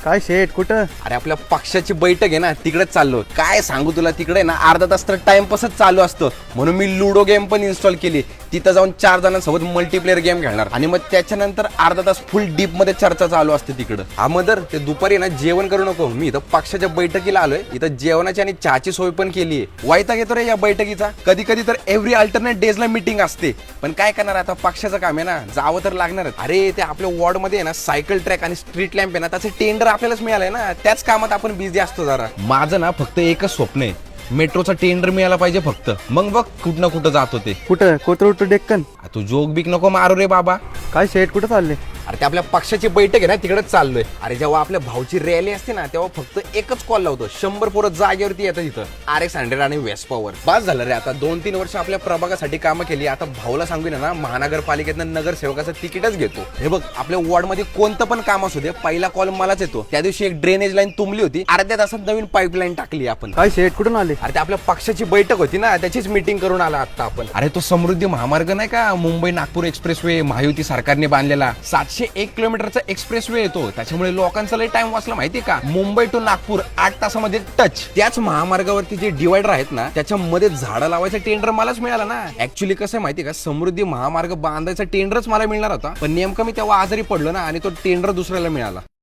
काय शेट कुठं? अरे आपल्या पक्षाची बैठक आहे ना, तिकडे चाललो. काय सांगू तुला, तिकडे ना अर्धा तास तर टाइमपासच चालू असतो. म्हणून मी लुडो गेम पण इन्स्टॉल केली. तिथं जाऊन 4 जणांसोबत मल्टीप्लेअर गेम खेळणार आणि मग त्याच्यानंतर अर्धा तास फुल डीप मध्ये चर्चा चालू असते तिकडं. हा मदर ते दुपारी ना जेवण करू नको. मी इथं पक्षाच्या बैठकीला आलोय. इथं जेवणाची आणि चहाची सोय पण केली आहे. वैताग येतो रे या बैठकीचा. कधी कधी तर एव्हरी अल्टरनेट डेजला मीटिंग असते. पण काय करणार, आता पक्षाचं काम आहे ना, जावं तर लागणार. अरे ते आपल्या वॉर्ड मध्ये आहे ना सायकल ट्रॅक आणि स्ट्रीट लॅम्प आहे ना, त्याचं टेंडर आपल्यालाच मिळालंय ना. त्याच कामात आपण बिझी असतो जरा. माझं ना फक्त एकच स्वप्न आहे, मेट्रोचा टेंडर मिळाला पाहिजे फक्त. मग बघ कुठं ना कुठं जातो ते. कुठं? कोथरूड टू डेक्कन? तू जोक बिक नको मारू रे बाबा. काय शेट कुठं चालले? अरे ते आपल्या पक्षाची बैठक आहे ना, तिकडेच चाललोय. अरे जेव्हा आपल्या भाऊची रॅली असते ना, तेव्हा फक्त एकच कॉल लावतो. 100 पोरं जागेवरती येतात इथं. RX-100 आणि वेस्पावर. बस झालं रे, आता 2-3 वर्ष आपल्या प्रभागासाठी कामं केली. आता भाऊला सांगू ना, महानगरपालिकेतनं नगरसेवकाचं तिकीटच घेतो. हे बघ, आपल्या वॉर्ड मध्ये कोणतं पण काम असू दे, पहिला कॉल मलाच येतो. त्या दिवशी एक ड्रेनेज लाईन तुंबली होती, अर्ध्या तासात नवीन पाईपलाईन टाकली आपण. काय शेट कुठून आले? अरे ते आपल्या पक्षाची बैठक होती ना, त्याचीच मीटिंग करून आला आता आपण. अरे तो समृद्धी महामार्ग नाही का, मुंबई नागपूर एक्सप्रेसवे महायुती सरकारने बांधलेला 701 किलोमीटरचा एक्सप्रेसवे येतो. त्याच्यामुळे लोकांचा लय टाइम वाचला माहितीये का. मुंबई टू नागपूर 8 तासामध्ये टच. त्याच महामार्गावरती जे डिवायडर आहेत ना, त्याच्यामध्ये झाडं लावायचं टेंडर मलाच मिळाला ना. ऍक्च्युली कसं आहे माहितीये का, समृद्धी महामार्ग बांधायचा टेंडरच मला मिळणार होता, पण नेमकं मी तेव्हा आजारी पडलो ना, आणि तो टेंडर दुसऱ्याला मिळाला.